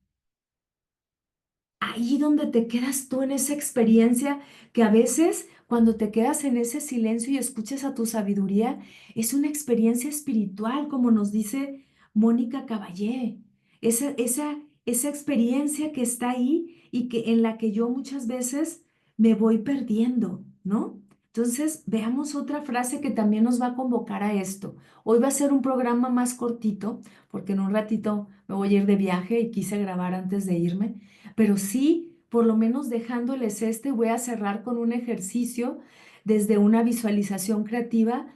ahí donde te quedas tú en esa experiencia que a veces cuando te quedas en ese silencio y escuchas a tu sabiduría, es una experiencia espiritual, como nos dice Mónica Caballé. Esa experiencia que está ahí y que en la que yo muchas veces me voy perdiendo, ¿no? Entonces, veamos otra frase que también nos va a convocar a esto. Hoy va a ser un programa más cortito, porque en un ratito me voy a ir de viaje y quise grabar antes de irme, pero sí, por lo menos dejándoles este, voy a cerrar con un ejercicio desde una visualización creativa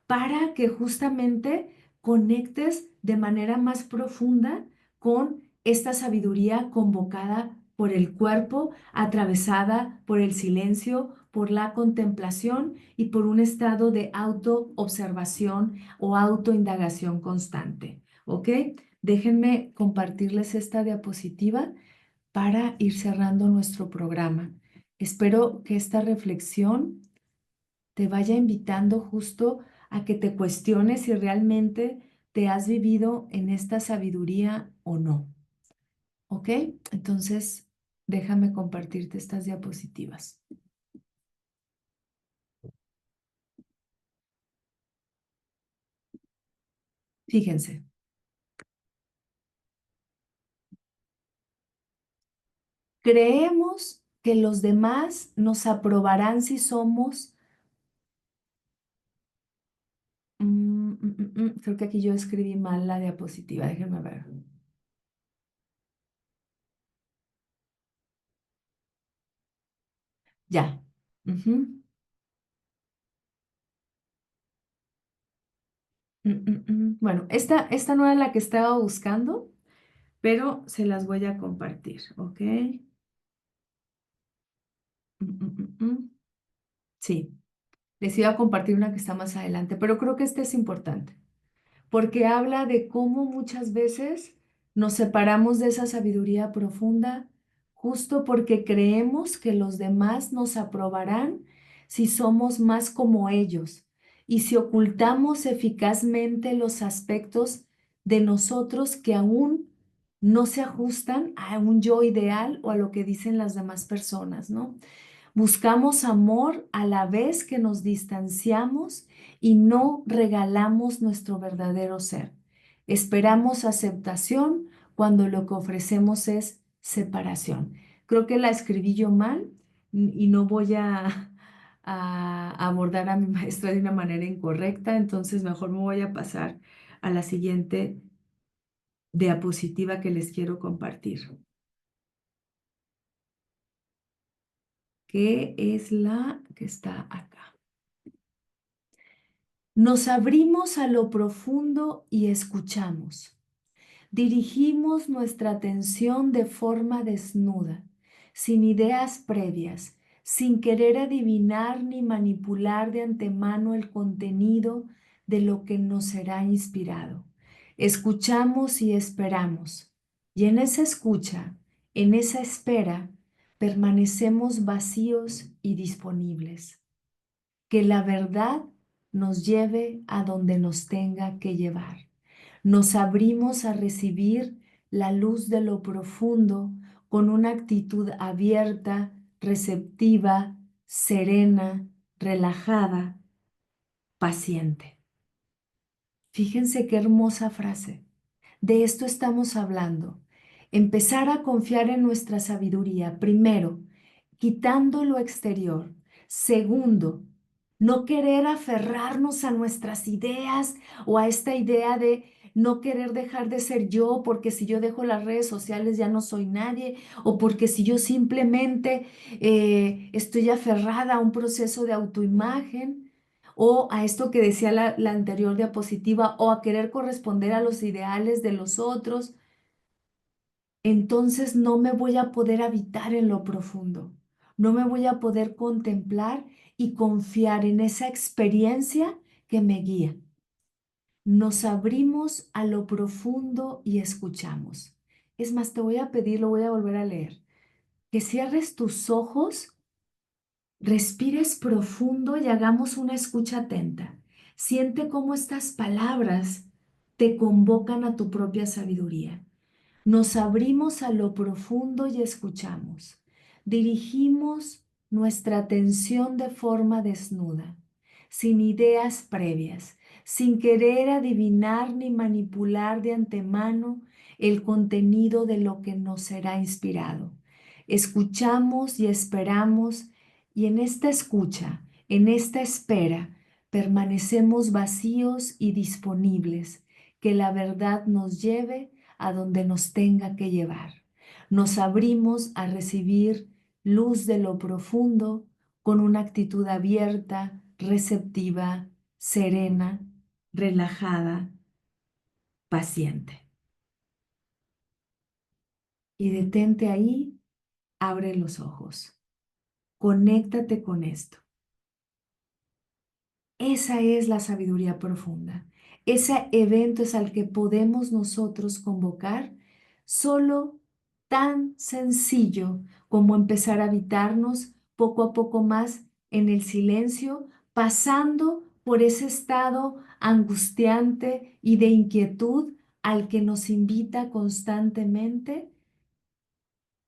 para que justamente conectes de manera más profunda con esta sabiduría convocada por el cuerpo, atravesada por el silencio, por la contemplación y por un estado de autoobservación o autoindagación constante. ¿Ok? Déjenme compartirles esta diapositiva para ir cerrando nuestro programa. Espero que esta reflexión te vaya invitando justo a que te cuestiones si realmente te has vivido en esta sabiduría o no. ¿Ok? Entonces, déjame compartirte estas diapositivas. Fíjense, creemos que los demás nos aprobarán si somos... creo que aquí yo escribí mal la diapositiva, déjenme ver. Ya. Ujú. Bueno, esta no era la que estaba buscando, pero se las voy a compartir, ¿ok? Sí, les iba a compartir una que está más adelante, pero creo que este es importante, porque habla de cómo muchas veces nos separamos de esa sabiduría profunda justo porque creemos que los demás nos aprobarán si somos más como ellos y si ocultamos eficazmente los aspectos de nosotros que aún no se ajustan a un yo ideal o a lo que dicen las demás personas, ¿no? Buscamos amor a la vez que nos distanciamos y no regalamos nuestro verdadero ser. Esperamos aceptación cuando lo que ofrecemos es separación. Creo que la escribí yo mal y no voy a abordar a mi maestra de una manera incorrecta, entonces mejor me voy a pasar a la siguiente diapositiva que les quiero compartir, que es la que está acá. Nos abrimos a lo profundo y escuchamos. Dirigimos nuestra atención de forma desnuda, sin ideas previas, sin querer adivinar ni manipular de antemano el contenido de lo que nos será inspirado. Escuchamos y esperamos. Y en esa escucha, en esa espera, permanecemos vacíos y disponibles. Que la verdad nos lleve a donde nos tenga que llevar. Nos abrimos a recibir la luz de lo profundo con una actitud abierta, receptiva, serena, relajada, paciente. Fíjense qué hermosa frase. De esto estamos hablando. Empezar a confiar en nuestra sabiduría. Primero, quitando lo exterior. Segundo, no querer aferrarnos a nuestras ideas o a esta idea de no querer dejar de ser yo porque si yo dejo las redes sociales ya no soy nadie o porque si yo simplemente estoy aferrada a un proceso de autoimagen o a esto que decía la anterior diapositiva, o a querer corresponder a los ideales de los otros, entonces no me voy a poder habitar en lo profundo, no me voy a poder contemplar y confiar en esa experiencia que me guía. Nos abrimos a lo profundo y escuchamos. Es más, te voy a pedir, lo voy a volver a leer, que cierres tus ojos. Respires profundo y hagamos una escucha atenta. Siente cómo estas palabras te convocan a tu propia sabiduría. Nos abrimos a lo profundo y escuchamos. Dirigimos nuestra atención de forma desnuda, sin ideas previas, sin querer adivinar ni manipular de antemano el contenido de lo que nos será inspirado. Escuchamos y esperamos, y en esta escucha, en esta espera, permanecemos vacíos y disponibles, que la verdad nos lleve a donde nos tenga que llevar. Nos abrimos a recibir luz de lo profundo con una actitud abierta, receptiva, serena, relajada, paciente. Y detente ahí, abre los ojos, conéctate con esto. Esa es la sabiduría profunda. Ese evento es al que podemos nosotros convocar, solo tan sencillo como empezar a habitarnos poco a poco más en el silencio, pasando por ese estado angustiante y de inquietud al que nos invita constantemente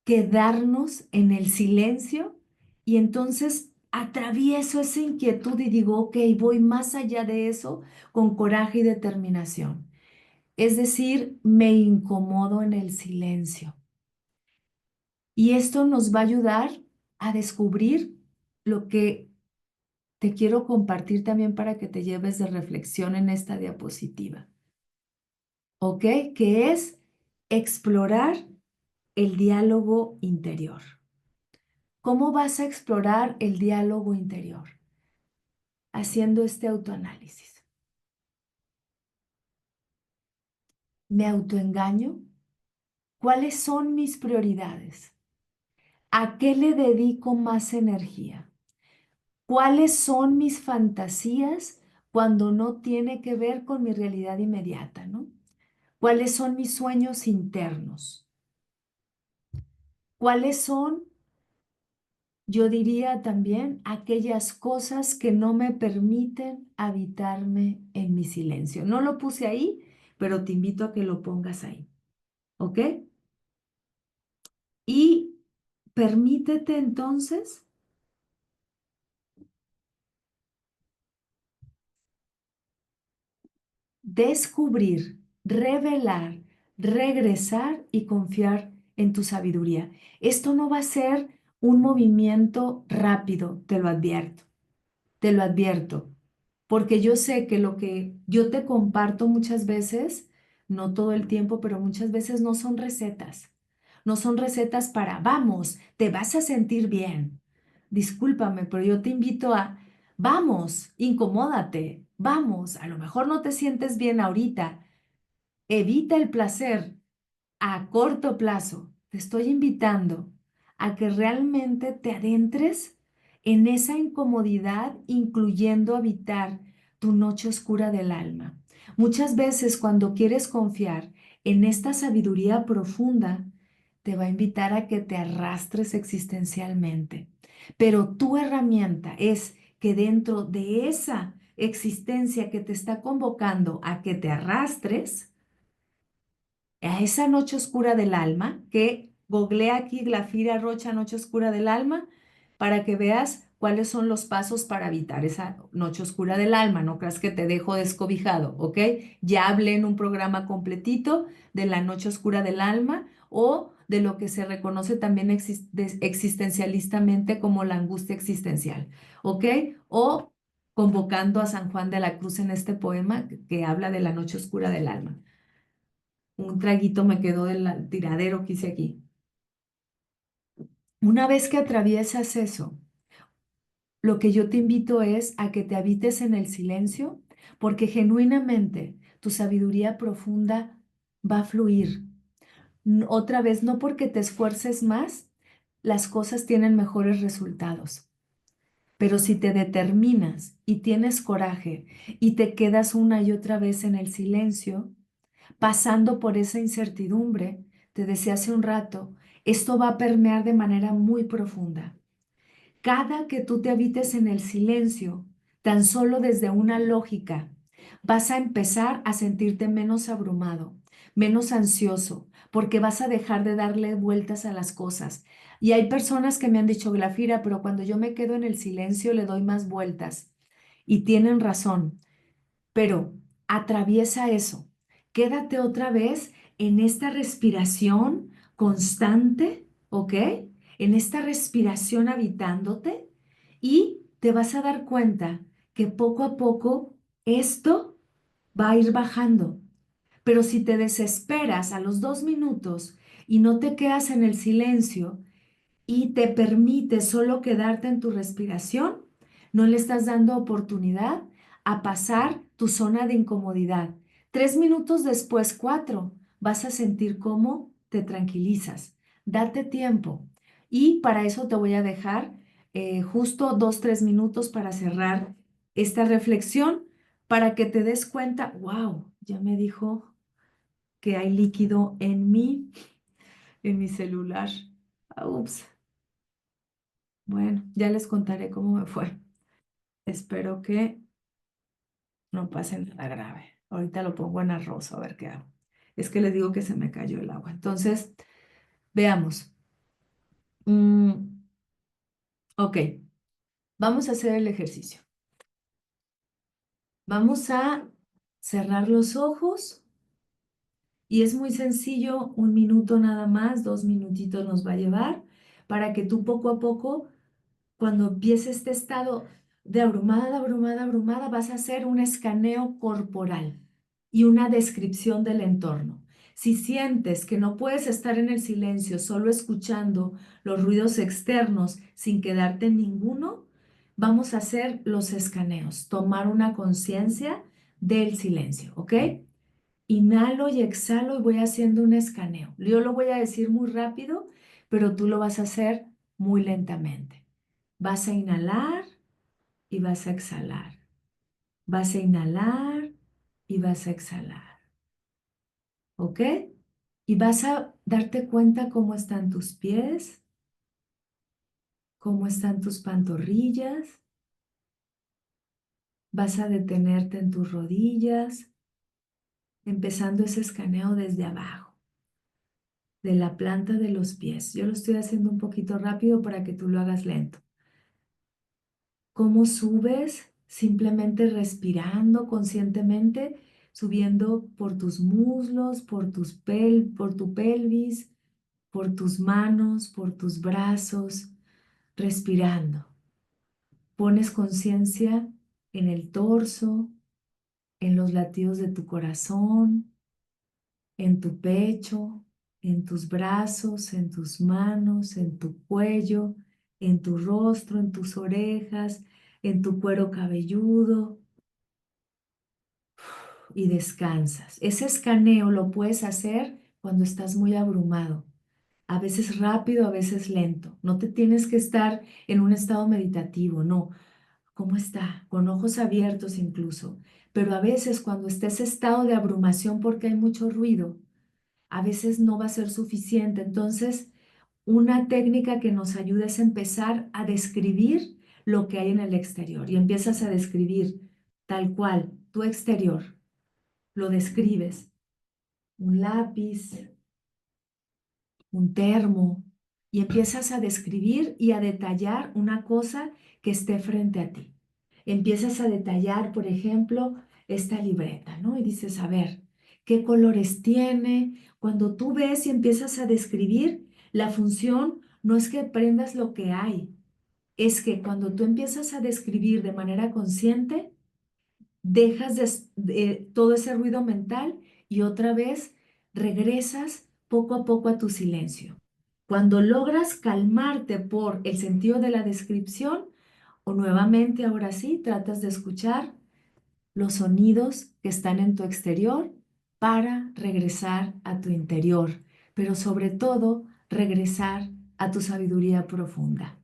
quedarnos en el silencio, y entonces atravieso esa inquietud y digo, ok, voy más allá de eso con coraje y determinación. Es decir, me incomodo en el silencio. Y esto nos va a ayudar a descubrir lo que te quiero compartir también para que te lleves de reflexión en esta diapositiva. ¿Ok? Que es explorar el diálogo interior. ¿Cómo vas a explorar el diálogo interior? Haciendo este autoanálisis. ¿Me autoengaño? ¿Cuáles son mis prioridades? ¿A qué le dedico más energía? ¿Cuáles son mis fantasías cuando no tiene que ver con mi realidad inmediata, ¿no? ¿Cuáles son mis sueños internos? ¿Cuáles son, yo diría también, aquellas cosas que no me permiten habitarme en mi silencio? No lo puse ahí, pero te invito a que lo pongas ahí, ¿ok? Y permítete entonces descubrir, revelar, regresar y confiar en tu sabiduría. Esto no va a ser un movimiento rápido, te lo advierto, porque yo sé que lo que yo te comparto muchas veces, no todo el tiempo, pero muchas veces no son recetas. No son recetas para, vamos, te vas a sentir bien. Discúlpame, pero yo te invito a, vamos, incomódate, vamos, a lo mejor no te sientes bien ahorita, evita el placer a corto plazo. Te estoy invitando a que realmente te adentres en esa incomodidad, incluyendo habitar tu noche oscura del alma. Muchas veces cuando quieres confiar en esta sabiduría profunda, te va a invitar a que te arrastres existencialmente. Pero tu herramienta es que dentro de esa existencia que te está convocando a que te arrastres, a esa noche oscura del alma, que googlea aquí Glafira Rocha, noche oscura del alma, para que veas cuáles son los pasos para evitar esa noche oscura del alma. No creas que te dejo descobijado, ¿ok? Ya hablé en un programa completito de la noche oscura del alma, o de lo que se reconoce también existencialistamente como la angustia existencial, ¿ok? O convocando a San Juan de la Cruz en este poema que habla de la noche oscura del alma. Un traguito me quedó del tiradero que hice aquí. Una vez que atraviesas eso, lo que yo te invito es a que te habites en el silencio, porque genuinamente tu sabiduría profunda va a fluir. Otra vez, no porque te esfuerces más, las cosas tienen mejores resultados. Pero si te determinas y tienes coraje y te quedas una y otra vez en el silencio, pasando por esa incertidumbre, te decía hace un rato, esto va a permear de manera muy profunda. Cada que tú te habites en el silencio, tan solo desde una lógica vas a empezar a sentirte menos abrumado, menos ansioso, porque vas a dejar de darle vueltas a las cosas. Y hay personas que me han dicho, Glafira, pero cuando yo me quedo en el silencio le doy más vueltas. Y tienen razón, pero atraviesa eso. Quédate otra vez en esta respiración constante, ¿ok? En esta respiración habitándote y te vas a dar cuenta que poco a poco esto va a ir bajando. Pero si te desesperas a los 2 minutos y no te quedas en el silencio, y te permite solo quedarte en tu respiración, no le estás dando oportunidad a pasar tu zona de incomodidad. 3 minutos después, 4, vas a sentir cómo te tranquilizas. Date tiempo. Y para eso te voy a dejar justo 2, 3 minutos para cerrar esta reflexión, para que te des cuenta, wow, ya me dijo que hay líquido en mi celular. Ups. Bueno, ya les contaré cómo me fue. Espero que no pase nada grave. Ahorita lo pongo en arroz a ver qué hago. Es que les digo que se me cayó el agua. Entonces, veamos. Mm, ok, vamos a hacer el ejercicio. Vamos a cerrar los ojos y es muy sencillo, 1 minuto nada más, 2 minutitos nos va a llevar para que tú poco a poco cuando empiece este estado de abrumada, abrumada, abrumada, vas a hacer un escaneo corporal y una descripción del entorno. Si sientes que no puedes estar en el silencio, solo escuchando los ruidos externos sin quedarte en ninguno, vamos a hacer los escaneos, tomar una conciencia del silencio, ¿ok? Inhalo y exhalo y voy haciendo un escaneo. Yo lo voy a decir muy rápido, pero tú lo vas a hacer muy lentamente. Vas a inhalar y vas a exhalar. Vas a inhalar y vas a exhalar. ¿Ok? Y vas a darte cuenta cómo están tus pies, cómo están tus pantorrillas. Vas a detenerte en tus rodillas, empezando ese escaneo desde abajo, de la planta de los pies. Yo lo estoy haciendo un poquito rápido para que tú lo hagas lento. ¿Cómo subes? Simplemente respirando conscientemente, subiendo por tus muslos, por tu pelvis, por tus manos, por tus brazos, respirando. Pones conciencia en el torso, en los latidos de tu corazón, en tu pecho, en tus brazos, en tus manos, en tu cuello, en tu rostro, en tus orejas, en tu cuero cabelludo y descansas. Ese escaneo lo puedes hacer cuando estás muy abrumado, a veces rápido, a veces lento. No te tienes que estar en un estado meditativo, no. ¿Cómo está? Con ojos abiertos incluso. Pero a veces cuando está ese estado de abrumación porque hay mucho ruido, a veces no va a ser suficiente. Entonces, una técnica que nos ayuda es empezar a describir lo que hay en el exterior y empiezas a describir tal cual tu exterior. Lo describes. Un lápiz, un termo, y empiezas a describir y a detallar una cosa que esté frente a ti. Empiezas a detallar, por ejemplo, esta libreta, ¿no? Y dices, a ver, ¿qué colores tiene? Cuando tú ves y empiezas a describir, la función no es que aprendas lo que hay, es que cuando tú empiezas a describir de manera consciente, dejas de todo ese ruido mental y otra vez regresas poco a poco a tu silencio. Cuando logras calmarte por el sentido de la descripción, o nuevamente ahora sí, tratas de escuchar los sonidos que están en tu exterior para regresar a tu interior, pero sobre todo regresar a tu sabiduría profunda.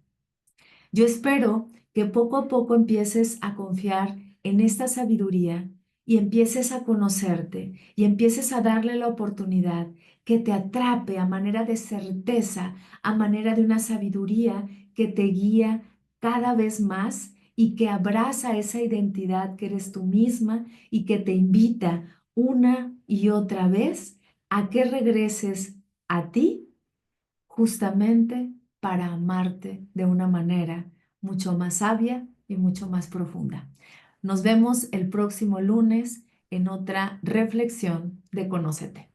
Yo espero que poco a poco empieces a confiar en esta sabiduría y empieces a conocerte y empieces a darle la oportunidad que te atrape a manera de certeza, a manera de una sabiduría que te guía cada vez más y que abraza esa identidad que eres tú misma y que te invita una y otra vez a que regreses a ti justamente para amarte de una manera mucho más sabia y mucho más profunda. Nos vemos el próximo lunes en otra reflexión de Conócete.